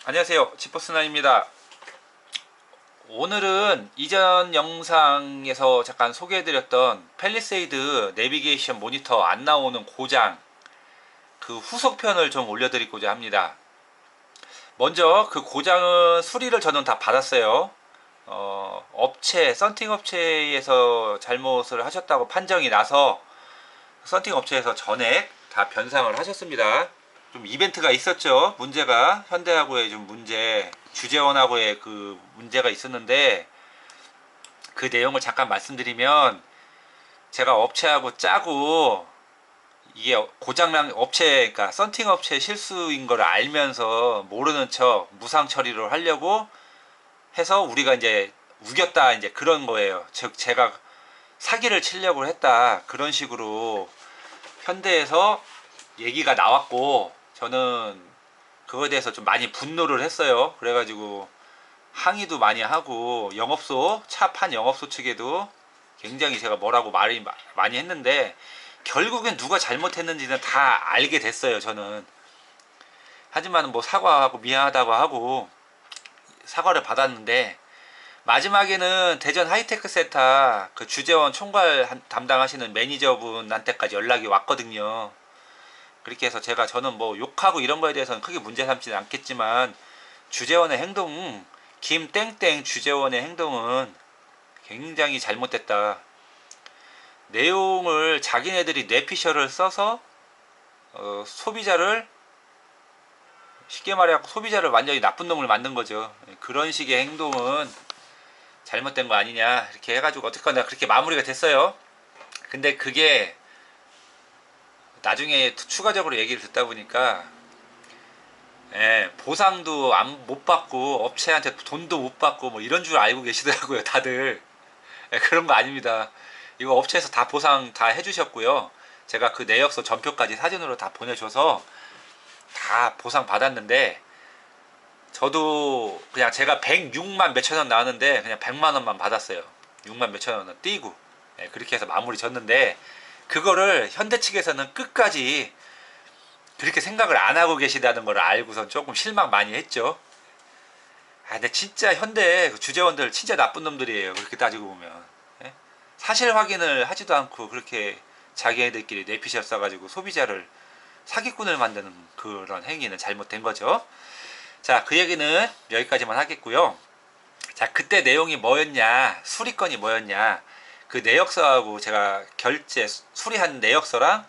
안녕하세요, 지퍼스나입니다. 오늘은 이전 영상에서 잠깐 소개해드렸던 팰리세이드 내비게이션 모니터 안 나오는 고장 그 후속편을 좀 올려드리고자 합니다. 먼저 그 고장은 수리를 저는 다 받았어요. 업체, 썬팅 업체에서 잘못을 하셨다고 판정이 나서 썬팅 업체에서 전액 다 변상을 하셨습니다. 좀 이벤트가 있었죠. 문제가 현대하고의 좀 문제, 주재원하고의 그 문제가 있었는데 그 내용을 잠깐 말씀드리면, 제가 업체하고 짜고 이게 고장난 업체, 그러니까 썬팅 업체 실수인 걸 알면서 모르는 척 무상 처리를 하려고 해서 우리가 이제 우겼다, 이제 그런 거예요. 즉 제가 사기를 치려고 했다, 그런 식으로 현대에서 얘기가 나왔고, 저는 그거에 대해서 좀 많이 분노를 했어요. 그래가지고 항의도 많이 하고, 영업소, 차 판 영업소 측에도 굉장히 제가 뭐라고 말이 많이 했는데, 결국엔 누가 잘못했는지는 다 알게 됐어요, 저는. 하지만 뭐 사과하고 미안하다고 하고 사과를 받았는데, 마지막에는 대전 하이테크 센터 그 주재원 총괄 담당하시는 매니저분한테까지 연락이 왔거든요. 그렇게 해서 저는 뭐 욕하고 이런 거에 대해서는 크게 문제 삼지는 않겠지만, 주재원의 행동, 김땡땡 주재원의 행동은 굉장히 잘못됐다. 내용을 자기네들이 뇌피셜을 써서 소비자를, 쉽게 말해 소비자를 완전히 나쁜 놈을 만든 거죠. 그런 식의 행동은 잘못된 거 아니냐, 이렇게 해가지고 어쨌거나 그렇게 마무리가 됐어요. 근데 그게 나중에 추가적으로 얘기를 듣다 보니까, 보상도 못 받고 업체한테 돈도 못 받고 뭐 이런 줄 알고 계시더라고요, 다들. 그런 거 아닙니다. 이거 업체에서 다 보상 다 해주셨고요. 제가 그 내역서 전표까지 사진으로 다 보내줘서 다 보상 받았는데, 저도 그냥 제가 106만 몇천 원 나왔는데 그냥 100만 원만 받았어요. 6만 몇천 원은 띄고. 그렇게 해서 마무리 졌는데, 그거를 현대 측에서는 끝까지 그렇게 생각을 안 하고 계시다는 걸 알고선 조금 실망 많이 했죠. 근데 진짜 현대 그 주재원들 진짜 나쁜 놈들이에요, 그렇게 따지고 보면. 예? 사실 확인을 하지도 않고 그렇게 자기애들끼리 내피셜 써가지고 소비자를 사기꾼을 만드는 그런 행위는 잘못된 거죠. 자, 그 얘기는 여기까지만 하겠고요. 자, 그때 내용이 뭐였냐, 수리건이 뭐였냐, 그 내역서하고 제가 수리한 내역서랑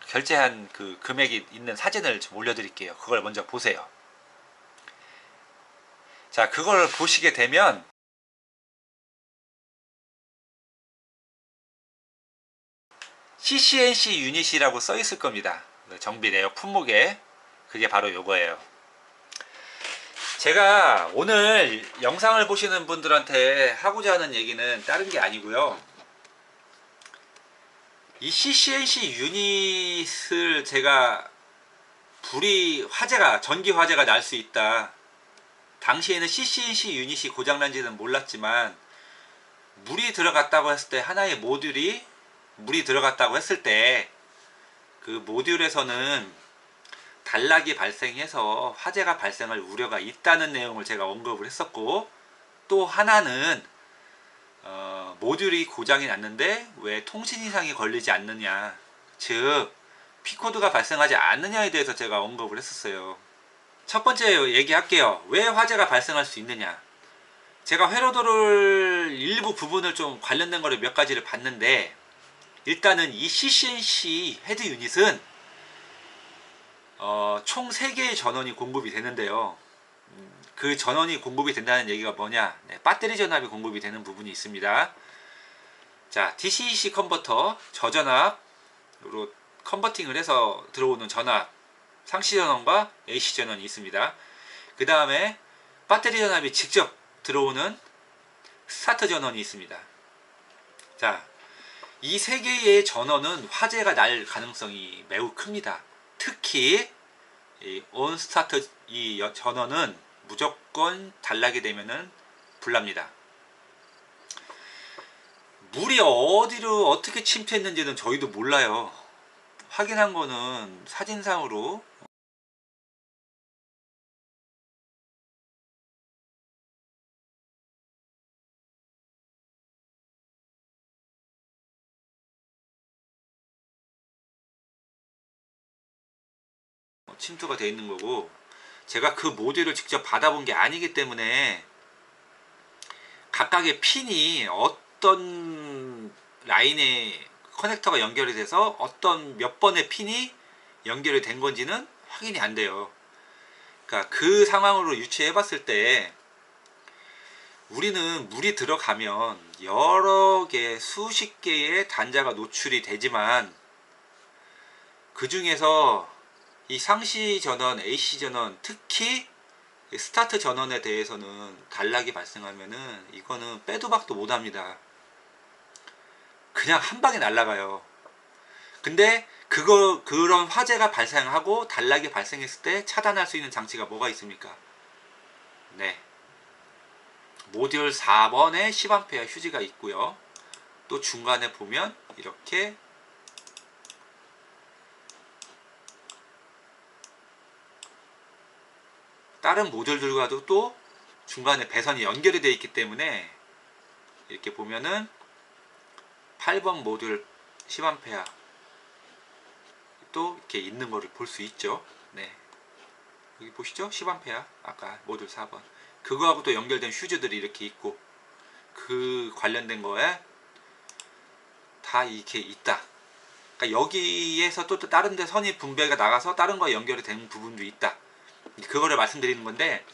결제한 그 금액이 있는 사진을 좀 올려드릴게요. 그걸 먼저 보세요. 자, 그걸 보시게 되면 CCNC 유닛이라고 써 있을 겁니다. 정비 내역 품목에. 그게 바로 요거예요. 제가 오늘 영상을 보시는 분들한테 하고자 하는 얘기는 다른 게 아니고요. 이 CCNC 유닛을 제가 전기 화재가 날 수 있다. 당시에는 CCNC 유닛이 고장난지는 몰랐지만, 물이 들어갔다고 했을 때, 하나의 모듈이 물이 들어갔다고 했을 때 그 모듈에서는 단락이 발생해서 화재가 발생할 우려가 있다는 내용을 제가 언급을 했었고, 또 하나는 모듈이 고장이 났는데 왜 통신 이상이 걸리지 않느냐, 즉 P코드가 발생하지 않느냐에 대해서 제가 언급을 했었어요. 첫 번째 얘기할게요. 왜 화재가 발생할 수 있느냐. 제가 회로도를 일부 부분을 좀 관련된 거를 몇 가지를 봤는데, 일단은 이 CCNC 헤드 유닛은 총 3개의 전원이 공급이 되는데요. 그 전원이 공급이 된다는 얘기가 뭐냐, 배터리 전압이 공급이 되는 부분이 있습니다. 자, DC-DC 컨버터, 저전압으로 컨버팅을 해서 들어오는 전압, 상시 전원과 AC 전원이 있습니다. 그 다음에 배터리 전압이 직접 들어오는 스타트 전원이 있습니다. 자, 이 3개의 전원은 화재가 날 가능성이 매우 큽니다. 특히 이 온 스타트 이 전원은 무조건 단락이 되면은 불납니다. 물이 어디로 어떻게 침투했는지는 저희도 몰라요. 확인한 거는 사진상으로 침투가 되어 있는 거고, 제가 그 모듈을 직접 받아본 게 아니기 때문에 각각의 핀이 어떤 라인에 커넥터가 연결이 돼서 어떤 몇 번의 핀이 연결이 된 건지는 확인이 안 돼요. 그러니까 그 상황으로 유추해 봤을 때 우리는 물이 들어가면 여러 개, 수십 개의 단자가 노출이 되지만 그 중에서 이 상시 전원, AC 전원, 특히 스타트 전원에 대해서는 단락이 발생하면은 이거는 빼도 박도 못 합니다. 그냥 한 방에 날아가요. 근데 그런 화재가 발생하고 단락이 발생했을 때 차단할 수 있는 장치가 뭐가 있습니까? 네. 모듈 4번에 10A 휴지가 있고요. 또 중간에 보면 이렇게 다른 모듈들과도 또 중간에 배선이 연결이 되어 있기 때문에 이렇게 보면은 8번 모듈 10A 또 이렇게 있는 거를 볼 수 있죠. 네. 여기 보시죠? 10A 아까 모듈 4번 그거하고 또 연결된 휴즈들이 이렇게 있고 그 관련된 거에 다 이렇게 있다. 그러니까 여기에서 또 다른 데 선이 분배가 나가서 다른 거에 연결이 된 부분도 있다. 그거를 말씀드리는 건데,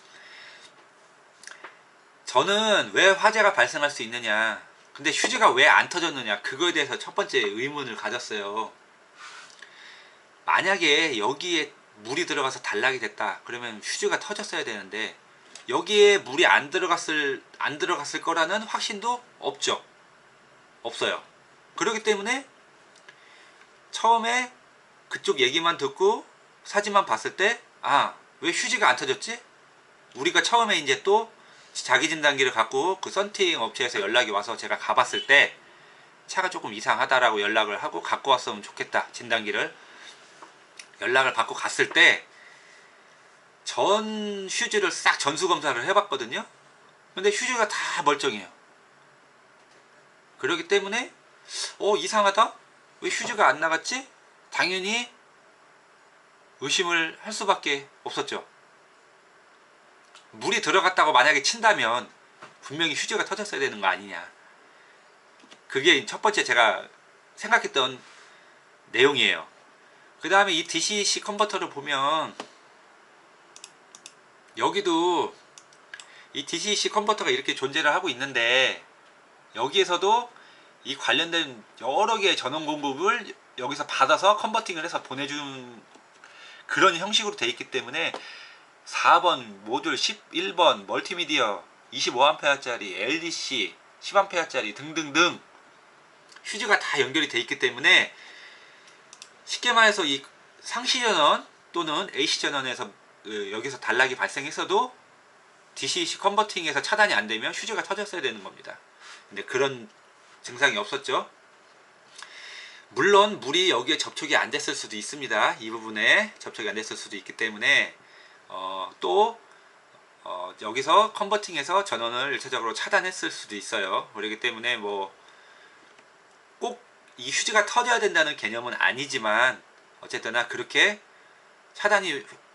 저는 왜 화재가 발생할 수 있느냐, 근데 휴지가 왜 안 터졌느냐, 그거에 대해서 첫 번째 의문을 가졌어요. 만약에 여기에 물이 들어가서 단락이 됐다 그러면 휴지가 터졌어야 되는데 여기에 물이 안 들어갔을 거라는 확신도 없어요. 그렇기 때문에 처음에 그쪽 얘기만 듣고 사진만 봤을 때 왜 휴지가 안 터졌지? 우리가 처음에 이제 또 자기 진단기를 갖고 그 썬팅 업체에서 연락이 와서 제가 가봤을 때 차가 조금 이상하다라고 연락을 하고 갖고 왔으면 좋겠다, 진단기를 연락을 받고 갔을 때 전 휴지를 싹 전수검사를 해봤거든요. 근데 휴지가 다 멀쩡해요. 그렇기 때문에 이상하다? 왜 휴지가 안 나갔지? 당연히 의심을 할 수밖에 없었죠. 물이 들어갔다고 만약에 친다면 분명히 휴지가 터졌어야 되는 거 아니냐, 그게 첫 번째 제가 생각했던 내용이에요. 그 다음에 이 DCC 컨버터를 보면 여기도 이 DCC 컨버터가 이렇게 존재를 하고 있는데 여기에서도 이 관련된 여러 개의 전원 공급을 여기서 받아서 컨버팅을 해서 보내준 그런 형식으로 되어 있기 때문에 4번 모듈 11번 멀티미디어 25A짜리 LDC 10A짜리 등등등 휴지가 다 연결이 되어 있기 때문에 쉽게 말해서 이 상시전원 또는 AC전원에서 여기서 단락이 발생했어도 DCC 컨버팅에서 차단이 안 되면 휴지가 터졌어야 되는 겁니다. 근데 그런 증상이 없었죠. 물론 물이 여기에 접촉이 안 됐을 수도 있습니다. 이 부분에 접촉이 안 됐을 수도 있기 때문에 여기서 컨버팅해서 전원을 일차적으로 차단했을 수도 있어요. 그렇기 때문에 뭐 꼭 이 휴지가 터져야 된다는 개념은 아니지만 어쨌거나 그렇게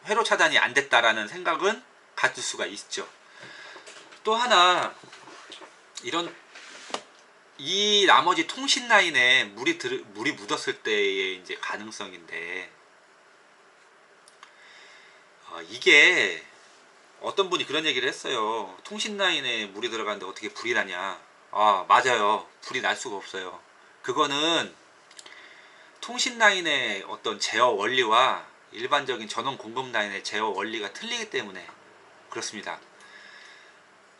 회로 차단이 안 됐다라는 생각은 가질 수가 있죠. 또 하나, 이 나머지 통신 라인에 물이 묻었을 때의 이제 가능성인데, 이게 어떤 분이 그런 얘기를 했어요. 통신 라인에 물이 들어가는데 어떻게 불이 나냐. 맞아요. 불이 날 수가 없어요. 그거는 통신 라인의 어떤 제어 원리와 일반적인 전원 공급 라인의 제어 원리가 틀리기 때문에 그렇습니다.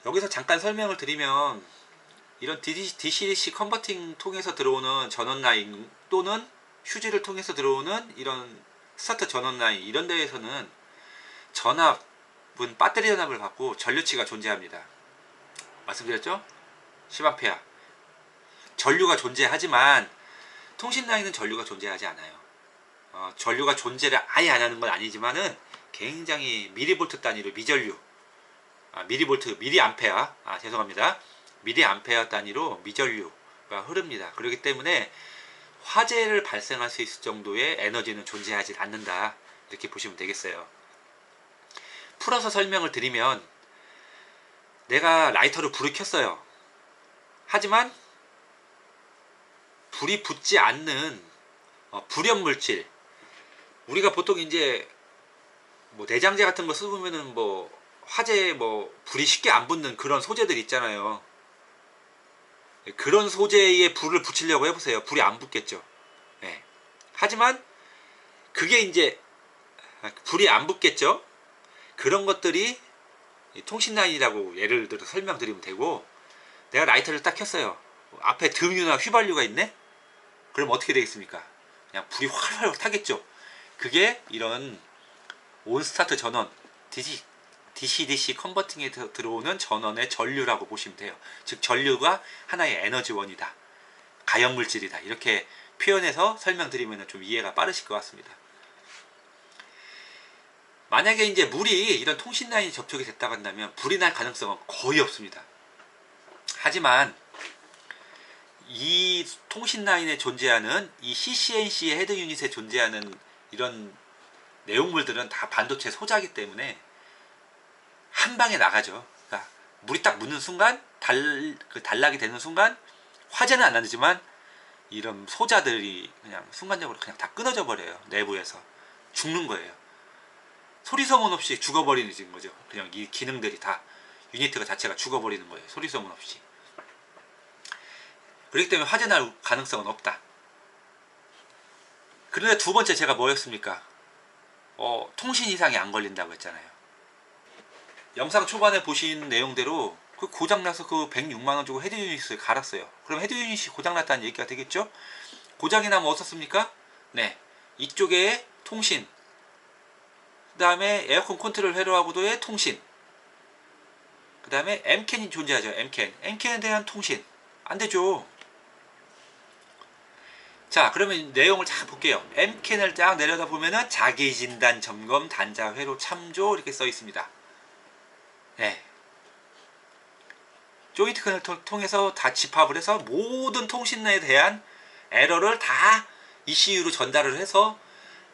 여기서 잠깐 설명을 드리면 이런 DCDC 컨버팅 통해서 들어오는 전원 라인 또는 휴지를 통해서 들어오는 이런 스타트 전원 라인, 이런 데에서는 전압은 배터리 전압을 받고 전류치가 존재합니다. 말씀드렸죠? 10A 전류가 존재하지만 통신 라인은 전류가 존재하지 않아요. 전류가 존재를 아예 안 하는 건 아니지만은 굉장히 미리볼트 단위로 미전류, 미리암페어, 죄송합니다. 미리암페어 단위로 미전류가 흐릅니다. 그렇기 때문에 화재를 발생할 수 있을 정도의 에너지는 존재하지 않는다. 이렇게 보시면 되겠어요. 풀어서 설명을 드리면, 내가 라이터로 불을 켰어요. 하지만 불이 붙지 않는 불연 물질, 우리가 보통 이제 뭐 내장재 같은 거 쓰면은 뭐 화재에 뭐 불이 쉽게 안 붙는 그런 소재들 있잖아요. 그런 소재에 불을 붙이려고 해보세요. 불이 안 붙겠죠. 네. 하지만 그게 이제 불이 안 붙겠죠. 그런 것들이 통신라인이라고 예를 들어 설명드리면 되고, 내가 라이터를 딱 켰어요. 앞에 등유나 휘발유가 있네? 그럼 어떻게 되겠습니까? 그냥 불이 활활 타겠죠. 그게 이런 온스타트 전원, DC 컨버팅에 들어오는 전원의 전류라고 보시면 돼요. 즉 전류가 하나의 에너지원이다, 가연물질이다, 이렇게 표현해서 설명드리면 좀 이해가 빠르실 것 같습니다. 만약에 이제 물이 이런 통신라인이 접촉이 됐다고 한다면 불이 날 가능성은 거의 없습니다. 하지만 이 통신라인에 존재하는 이 CCNC의 헤드 유닛에 존재하는 이런 내용물들은 다 반도체 소자이기 때문에 한 방에 나가죠. 그러니까 물이 딱 묻는 순간, 단락이 되는 순간 화재는 안 나지만 이런 소자들이 그냥 순간적으로 그냥 다 끊어져 버려요. 내부에서 죽는 거예요. 소리 소문 없이 죽어버리는 거죠. 그냥 이 기능들이 다, 유니트가 자체가 죽어버리는 거예요. 소리 소문 없이. 그렇기 때문에 화재 날 가능성은 없다. 그런데 두 번째 제가 뭐였습니까? 통신 이상이 안 걸린다고 했잖아요. 영상 초반에 보신 내용대로 그 고장나서 그 106만원 주고 헤드 유닛을 갈았어요. 그럼 헤드 유닛이 고장났다는 얘기가 되겠죠? 고장이 나면 어떻습니까? 네, 이쪽에 통신, 그 다음에 에어컨 컨트롤 회로하고도의 통신, 그 다음에 M캔이 존재하죠. M캔에 대한 통신 안되죠. 자, 그러면 내용을 쫙 볼게요. M캔을 쫙 내려다 보면은 자기진단 점검 단자 회로 참조 이렇게 써 있습니다. 네. 조인트 커넥터를 통해서 다 집합을 해서 모든 통신에 대한 에러를 다 ECU로 전달을 해서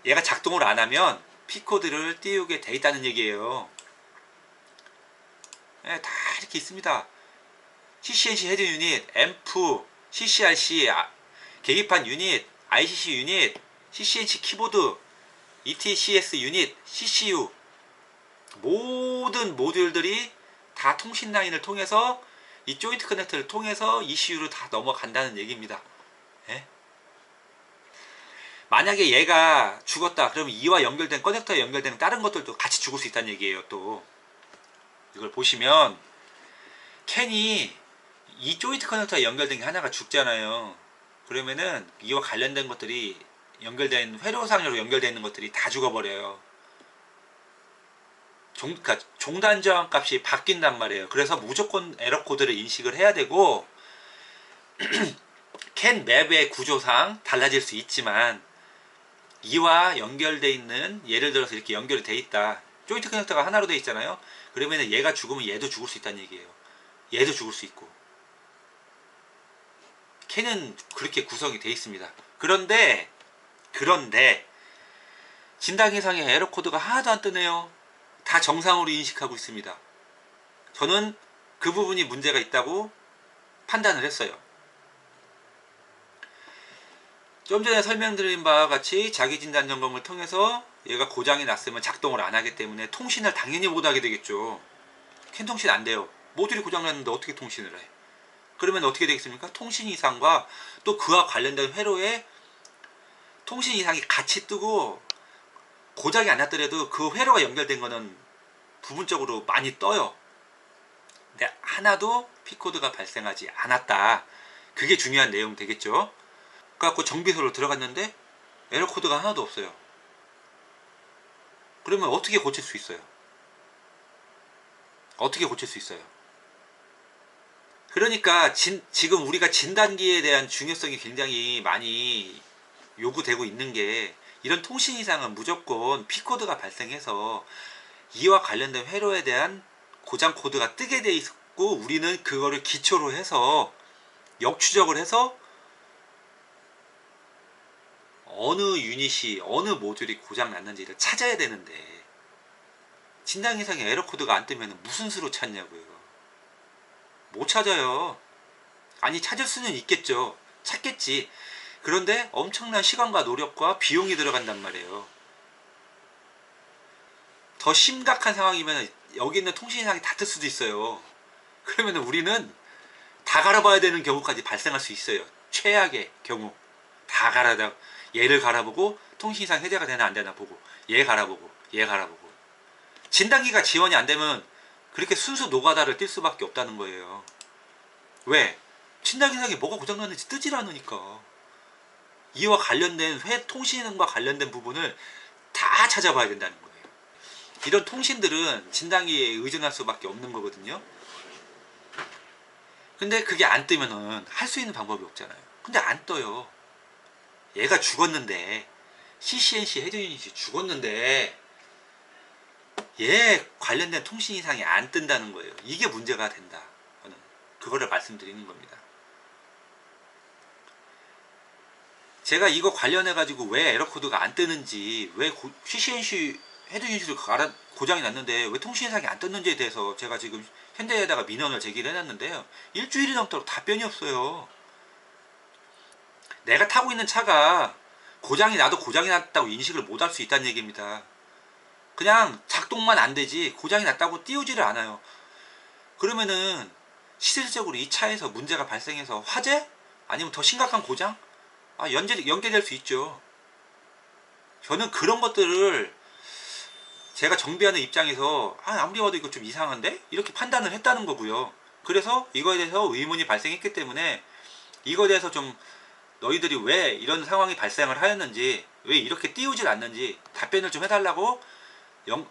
얘가 작동을 안 하면 P코드를 띄우게 돼 있다는 얘기예요. 네, 다 이렇게 있습니다. CCNC 헤드 유닛, 앰프, CCRC, 계기판 유닛, ICC 유닛, CCNC 키보드, ETCS 유닛, CCU, 모든 모듈들이 다 통신 라인을 통해서 이 조인트 커넥터를 통해서 ECU로 다 넘어간다는 얘기입니다. 네? 만약에 얘가 죽었다 그러면 이와 연결된 커넥터에 연결되는 다른 것들도 같이 죽을 수 있다는 얘기예요. 또 이걸 보시면 캔이 이 조인트 커넥터에 연결된 게 하나가 죽잖아요. 그러면은 이와 관련된 것들이 연결된 회로상으로 연결되어 있는 것들이 다 죽어버려요. 그러니까 종단 저항 값이 바뀐단 말이에요. 그래서 무조건 에러 코드를 인식을 해야 되고 캔 맵의 구조상 달라질 수 있지만 이와 연결되어 있는, 예를 들어서 이렇게 연결이 돼 있다, 조인트 커넥터가 하나로 돼 있잖아요. 그러면 얘가 죽으면 얘도 죽을 수 있다는 얘기예요. 얘도 죽을 수 있고. 캔은 그렇게 구성이 돼 있습니다. 그런데 진단기상에 에러 코드가 하나도 안 뜨네요. 다 정상으로 인식하고 있습니다. 저는 그 부분이 문제가 있다고 판단을 했어요. 좀 전에 설명드린 바와 같이 자기진단 점검을 통해서 얘가 고장이 났으면 작동을 안 하기 때문에 통신을 당연히 못하게 되겠죠. 캔 통신 안 돼요. 모듈이 고장났는데 어떻게 통신을 해? 그러면 어떻게 되겠습니까? 통신 이상과 또 그와 관련된 회로에 통신 이상이 같이 뜨고, 고장이 안 났더라도 그 회로가 연결된 거는 부분적으로 많이 떠요. 근데 하나도 P코드가 발생하지 않았다. 그게 중요한 내용 되겠죠. 그래갖고 정비소로 들어갔는데 에러 코드가 하나도 없어요. 그러면 어떻게 고칠 수 있어요? 어떻게 고칠 수 있어요? 그러니까 지금 우리가 진단기에 대한 중요성이 굉장히 많이 요구되고 있는 게, 이런 통신 이상은 무조건 P코드가 발생해서 이와 관련된 회로에 대한 고장 코드가 뜨게 돼 있고, 우리는 그거를 기초로 해서 역추적을 해서 어느 유닛이 어느 모듈이 고장 났는지를 찾아야 되는데 진단 이상의 에러 코드가 안 뜨면 무슨 수로 찾냐고요. 못 찾아요. 아니 찾을 수는 있겠죠. 찾겠지. 그런데 엄청난 시간과 노력과 비용이 들어간단 말이에요. 더 심각한 상황이면 여기 있는 통신 이상이 닿을 수도 있어요. 그러면 우리는 다 갈아봐야 되는 경우까지 발생할 수 있어요. 최악의 경우 다 갈아다 얘를 갈아보고 통신 이상 해제가 되나 안 되나 보고 얘 갈아보고 얘 갈아보고 진단기가 지원이 안 되면 그렇게 순수 노가다를 뛸 수밖에 없다는 거예요. 왜? 진단기상에 뭐가 고장났는지 뜨질 않으니까. 이와 관련된 통신과 관련된 부분을 다 찾아봐야 된다는 거예요. 이런 통신들은 진단기에 의존할 수밖에 없는 거거든요. 근데 그게 안 뜨면은 할 수 있는 방법이 없잖아요. 근데 안 떠요. 얘가 죽었는데 CCNC 헤드 유닛이 죽었는데 얘 관련된 통신 이상이 안 뜬다는 거예요. 이게 문제가 된다. 저는 그거를 말씀드리는 겁니다. 제가 이거 관련해 가지고 왜 에러 코드가 안 뜨는지, 왜 CCNC 헤드 유닛을 고장이 났는데 왜 통신 이상이 안 떴는지에 대해서 제가 지금 현대에다가 민원을 제기를 해놨는데요. 일주일이 넘도록 답변이 없어요. 내가 타고 있는 차가 고장이 나도 고장이 났다고 인식을 못할 수 있다는 얘기입니다. 그냥 작동만 안 되지 고장이 났다고 띄우지를 않아요. 그러면은 실질적으로 이 차에서 문제가 발생해서 화재? 아니면 더 심각한 고장? 연계될 수 있죠. 저는 그런 것들을 제가 정비하는 입장에서 아무리 봐도 이거 좀 이상한데? 이렇게 판단을 했다는 거고요. 그래서 이거에 대해서 의문이 발생했기 때문에 이거에 대해서 좀 너희들이 왜 이런 상황이 발생을 하였는지, 왜 이렇게 띄우질 않는지 답변을 좀 해달라고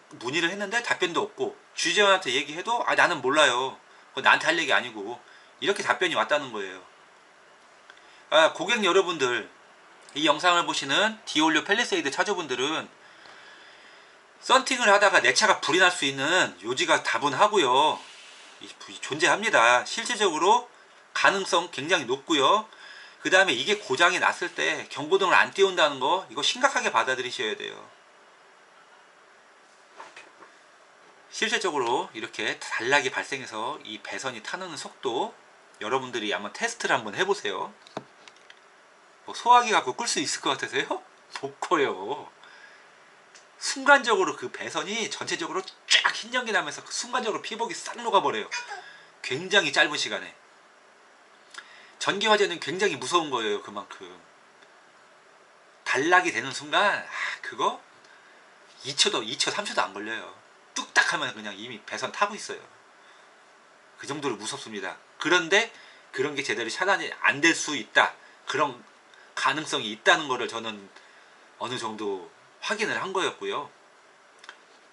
문의를 했는데 답변도 없고, 주재원한테 얘기해도 나는 몰라요. 그거 나한테 할 얘기 아니고, 이렇게 답변이 왔다는 거예요. 고객 여러분들, 이 영상을 보시는 디올류 팰리세이드 차주분들은 썬팅을 하다가 내 차가 불이 날 수 있는 요지가 다분하고요. 존재합니다. 실질적으로 가능성 굉장히 높고요. 그 다음에 이게 고장이 났을 때 경고등을 안 띄운다는 거, 이거 심각하게 받아들이셔야 돼요. 실질적으로 이렇게 단락이 발생해서 이 배선이 타는 속도, 여러분들이 한번 테스트를 한번 해보세요. 소화기 갖고 끌 수 있을 것 같으세요? 못 커요. 순간적으로 그 배선이 전체적으로 쫙 흰 연기 나면서 순간적으로 피복이 싹 녹아버려요. 굉장히 짧은 시간에. 전기 화재는 굉장히 무서운 거예요. 그만큼 단락이 되는 순간 그거 2초도 3초도 안 걸려요. 뚝딱 하면 그냥 이미 배선 타고 있어요. 그 정도로 무섭습니다. 그런데 그런 게 제대로 차단이 안 될 수 있다, 그런 가능성이 있다는 거를 저는 어느 정도 확인을 한 거였고요.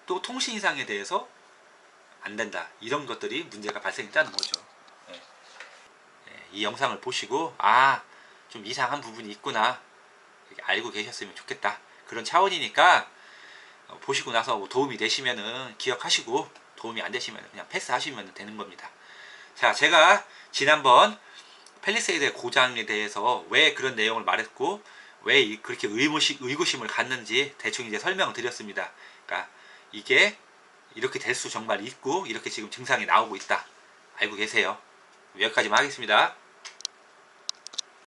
또 통신 이상에 대해서 안 된다, 이런 것들이 문제가 발생했다는 거죠. 이 영상을 보시고 좀 이상한 부분이 있구나 알고 계셨으면 좋겠다, 그런 차원이니까 보시고 나서 도움이 되시면은 기억하시고, 도움이 안 되시면 그냥 패스하시면 되는 겁니다. 자, 제가 지난번 팰리세이드의 고장에 대해서 왜 그런 내용을 말했고 왜 그렇게 의구심을 갖는지 대충 이제 설명을 드렸습니다. 그러니까 이게 이렇게 될 수 정말 있고 이렇게 지금 증상이 나오고 있다, 알고 계세요. 여기까지만 하겠습니다.